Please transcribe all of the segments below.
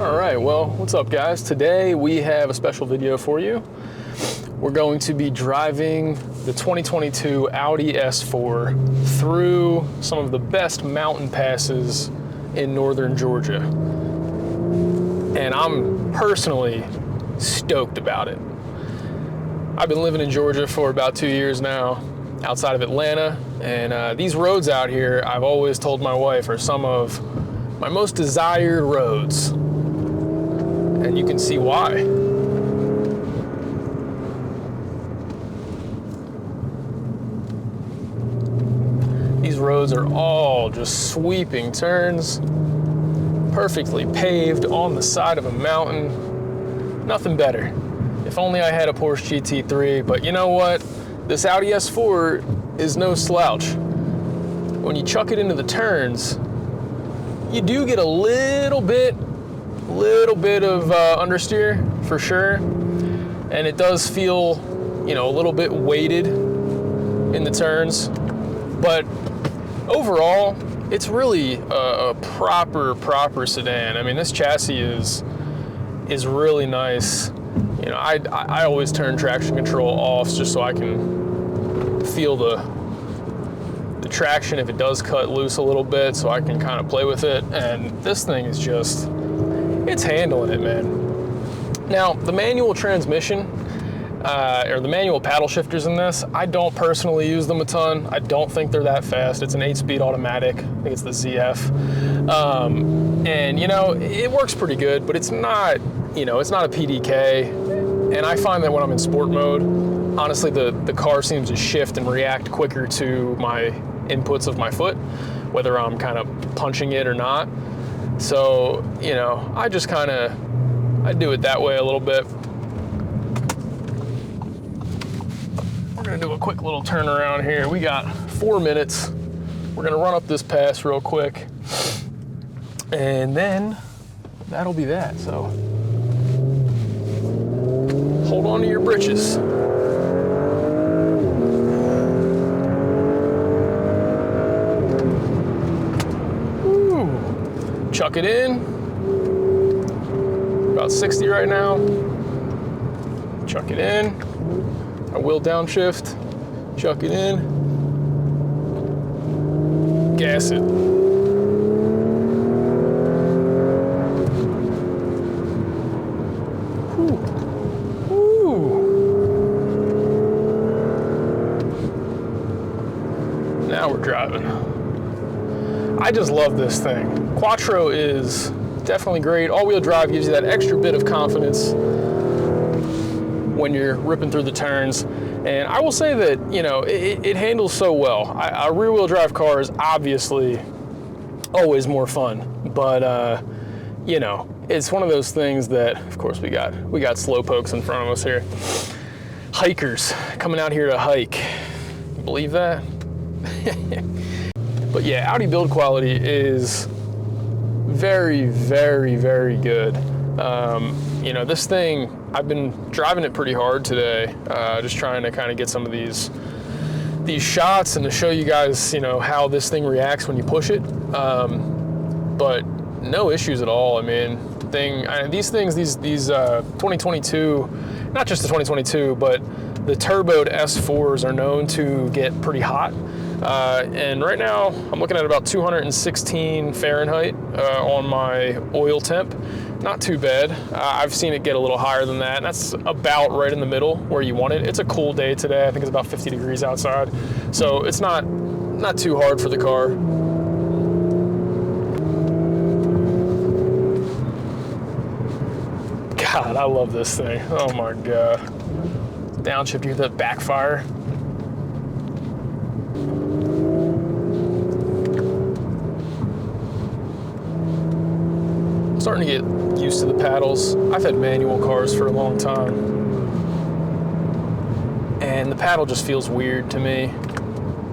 All right, well, what's up guys? Today we have a special video for you. We're going to be driving the 2022 Audi S4 through some of the best mountain passes in northern Georgia. And I'm personally stoked about it. I've been living in Georgia for about 2 years now, outside of Atlanta, and these roads out here, I've always told my wife, are some of my most desired roads. And you can see why. These roads are all just sweeping turns, perfectly paved on the side of a mountain. Nothing better. If only I had a Porsche GT3, but you know what? This Audi S4 is no slouch. When you chuck it into the turns, you do get a little bit of understeer for sure, and it does feel, you know, a little bit weighted in the turns, but overall it's really a proper sedan. I mean, this chassis is really nice. You know, I always turn traction control off just so I can feel the traction if it does cut loose a little bit, so I can kind of play with it, and this thing is just, it's handling it, man. Now, the manual transmission, or the manual paddle shifters in this, I don't personally use them a ton. I don't think they're that fast. It's an 8-speed automatic. I think it's the ZF. And, you know, it works pretty good, but it's not, you know, it's not a PDK. And I find that when I'm in sport mode, honestly, the car seems to shift and react quicker to my inputs of my foot, whether I'm kind of punching it or not. So, you know, I just kind of, I do it that way a little bit. We're gonna do a quick little turnaround here. We got 4 minutes. We're gonna run up this pass real quick, and then that'll be that. So hold on to your britches. Chuck it in, about 60 right now. Chuck it in, a wheel downshift, chuck it in, gas it. Whew. Whew. Now we're driving. I just love this thing. Quattro is definitely great. All-wheel drive gives you that extra bit of confidence when you're ripping through the turns. And I will say that, you know, it handles so well. A rear-wheel drive car is obviously always more fun, but you know, it's one of those things that, of course, we got slow pokes in front of us here. Hikers coming out here to hike. Believe that? But yeah, Audi build quality is very, very, very good. You know, this thing, I've been driving it pretty hard today, just trying to kind of get some of these shots and to show you guys, you know, how this thing reacts when you push it. But no issues at all. I mean, these 2022, not just the 2022, but the turboed S4s are known to get pretty hot. And right now I'm looking at about 216 Fahrenheit on my oil temp. Not too bad. I've seen it get a little higher than that, and that's about right in the middle where you want it. It's a cool day today. I think it's about 50 degrees outside, so it's not too hard for the car. God, I love this thing. Oh my God. Downshift, you hear that backfire? I'm starting to get used to the paddles. I've had manual cars for a long time, and the paddle just feels weird to me,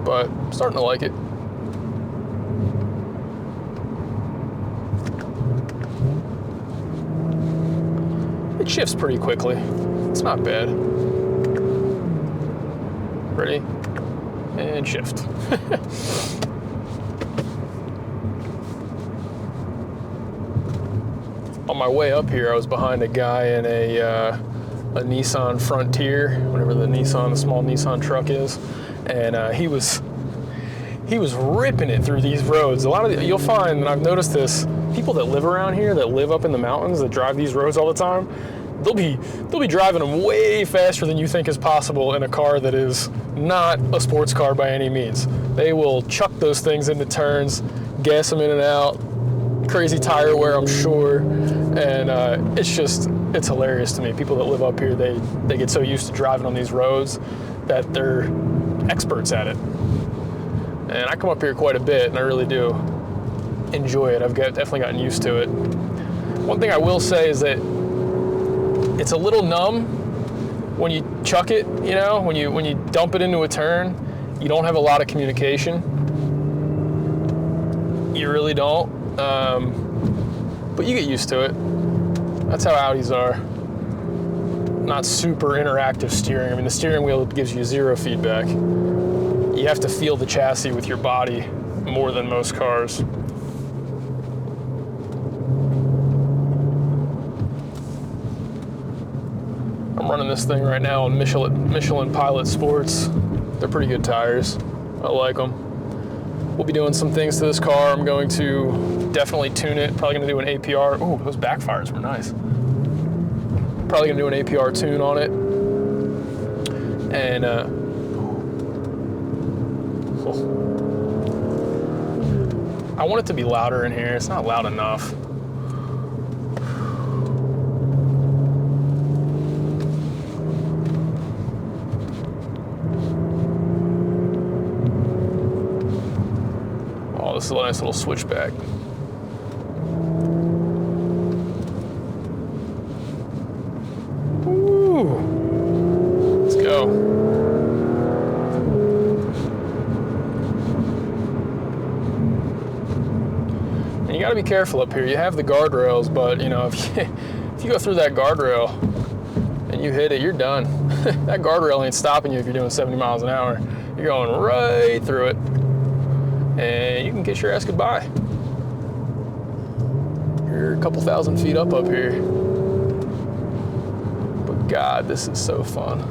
but I'm starting to like it. It shifts pretty quickly. It's not bad. Ready? And shift. On my way up here, I was behind a guy in a Nissan Frontier, whatever the small Nissan truck is, and he was ripping it through these roads. You'll find, and I've noticed this, people that live around here, that live up in the mountains, that drive these roads all the time, they'll be driving them way faster than you think is possible in a car that is not a sports car by any means. They will chuck those things into turns, gas them in and out, crazy tire wear, I'm sure, and it's hilarious to me. People that live up here, they get so used to driving on these roads that they're experts at it. And I come up here quite a bit, and I really do enjoy it. I've definitely gotten used to it. One thing I will say is that it's a little numb when you chuck it, you know, when you dump it into a turn. You don't have a lot of communication. You really don't. But you get used to it. That's how Audis are. Not super interactive steering. I mean, the steering wheel gives you zero feedback. You have to feel the chassis with your body more than most cars. I'm running this thing right now on Michelin Pilot Sports. They're pretty good tires. I like them. We'll be doing some things to this car. I'm going to definitely tune it. Probably going to do an APR. Ooh, those backfires were nice. Probably going to do an APR tune on it. And I want it to be louder in here. It's not loud enough. Oh, this is a nice little switchback. Ooh. Let's go. And you got to be careful up here. You have the guardrails, but you know, if you go through that guardrail and you hit it, you're done. That guardrail ain't stopping you if you're doing 70 miles an hour. You're going right through it, and you can kiss your ass goodbye. You're a couple thousand feet up here. But God, this is so fun.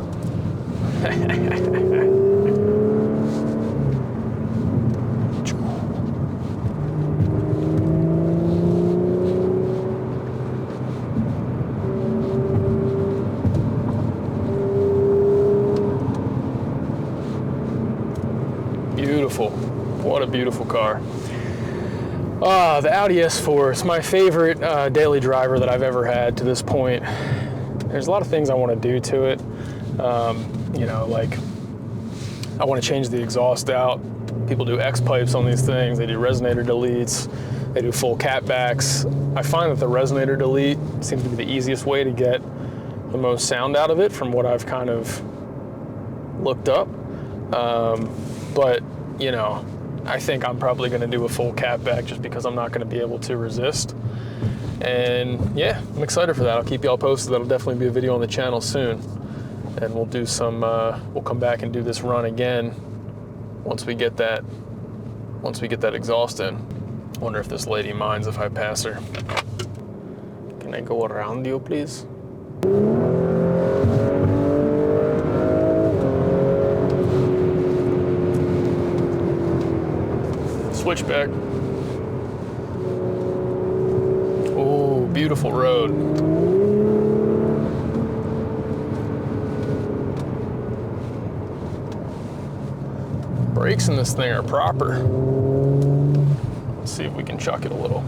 Beautiful. What a beautiful car. The Audi S4 is my favorite daily driver that I've ever had to this point. There's a lot of things I want to do to it. You know, like I want to change the exhaust out. People do X pipes on these things. They do resonator deletes. They do full catbacks. I find that the resonator delete seems to be the easiest way to get the most sound out of it from what I've kind of looked up. But, you know, I think I'm probably going to do a full catback just because I'm not going to be able to resist. And yeah, I'm excited for that. I'll keep y'all posted. That'll definitely be a video on the channel soon. And we'll do some, we'll come back and do this run again once we get that exhaust in. I wonder if this lady minds if I pass her. Can I go around you, please? Switchback. Oh, beautiful road. Brakes in this thing are proper. Let's see if we can chuck it a little.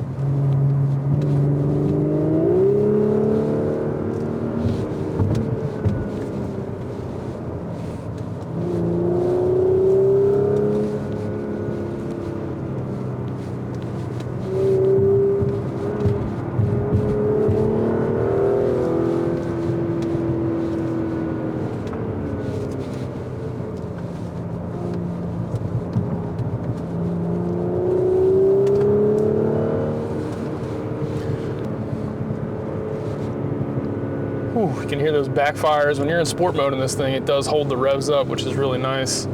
Whew, you can hear those backfires. When you're in sport mode in this thing, it does hold the revs up, which is really nice.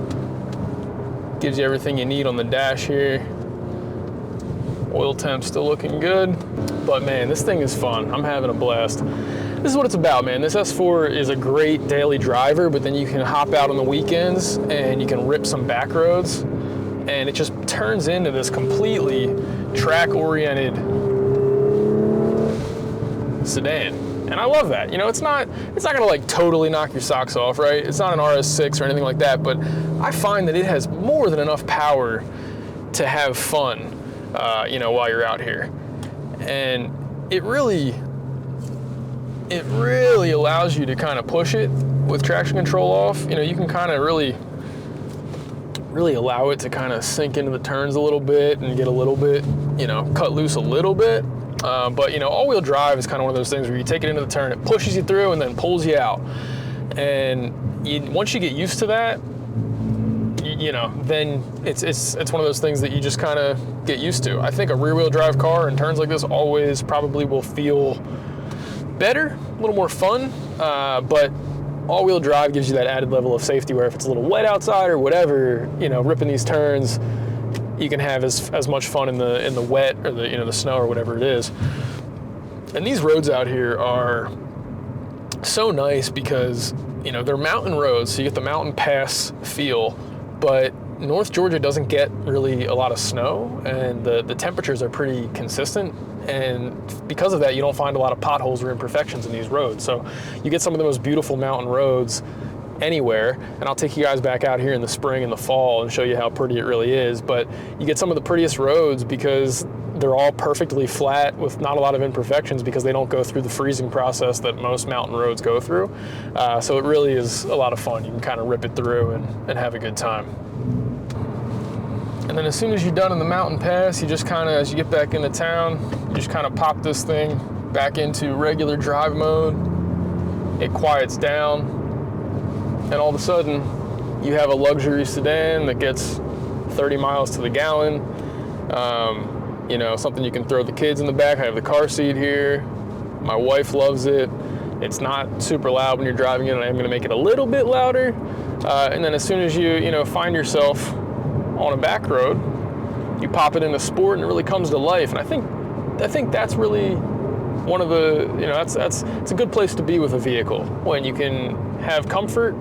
Gives you everything you need on the dash here. Oil temp still looking good. But man, this thing is fun. I'm having a blast. This is what it's about, man. This S4 is a great daily driver, but then you can hop out on the weekends and you can rip some back roads, and it just turns into this completely track-oriented sedan. And I love that. You know, it's not gonna like totally knock your socks off, right? It's not an RS6 or anything like that, but I find that it has more than enough power to have fun, you know, while you're out here. And it really allows you to kind of push it with traction control off. You know, you can kind of really allow it to kind of sink into the turns a little bit and get a little bit, you know, cut loose a little bit. But you know, all-wheel drive is kind of one of those things where you take it into the turn, it pushes you through and then pulls you out. And once you get used to that, you know, then it's one of those things that you just kind of get used to. I think a rear-wheel drive car in turns like this always probably will feel better, a little more fun, but all-wheel drive gives you that added level of safety where if it's a little wet outside or whatever, you know, ripping these turns, you can have as much fun in the wet or the, you know, the snow or whatever it is. And these roads out here are so nice because, you know, they're mountain roads, so you get the mountain pass feel, but North Georgia doesn't get really a lot of snow, and the temperatures are pretty consistent, and because of that, you don't find a lot of potholes or imperfections in these roads. So you get some of the most beautiful mountain roads anywhere, and I'll take you guys back out here in the spring and the fall and show you how pretty it really is. But you get some of the prettiest roads because they're all perfectly flat with not a lot of imperfections because they don't go through the freezing process that most mountain roads go through. So it really is a lot of fun. You can kind of rip it through and have a good time. And then as soon as you're done in the mountain pass, you just kind of, as you get back into town, you just kind of pop this thing back into regular drive mode. It quiets down, and all of a sudden, you have a luxury sedan that gets 30 miles to the gallon. You know, something you can throw the kids in the back. I have the car seat here. My wife loves it. It's not super loud when you're driving it, and I'm gonna make it a little bit louder. And then as soon as you know, find yourself on a back road, you pop it into sport and it really comes to life. And I think that's really one of the, you know, it's a good place to be with a vehicle, when you can have comfort,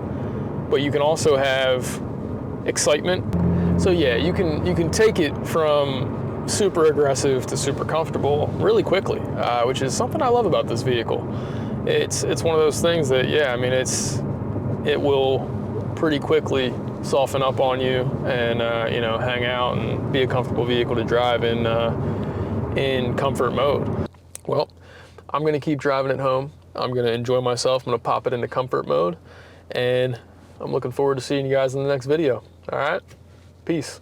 but you can also have excitement. So yeah, you can take it from super aggressive to super comfortable really quickly, which is something I love about this vehicle. It's one of those things that, yeah, I mean, it will pretty quickly soften up on you and you know, hang out and be a comfortable vehicle to drive in comfort mode. Well, I'm gonna keep driving it home. I'm gonna enjoy myself. I'm gonna pop it into comfort mode, and I'm looking forward to seeing you guys in the next video. All right, peace.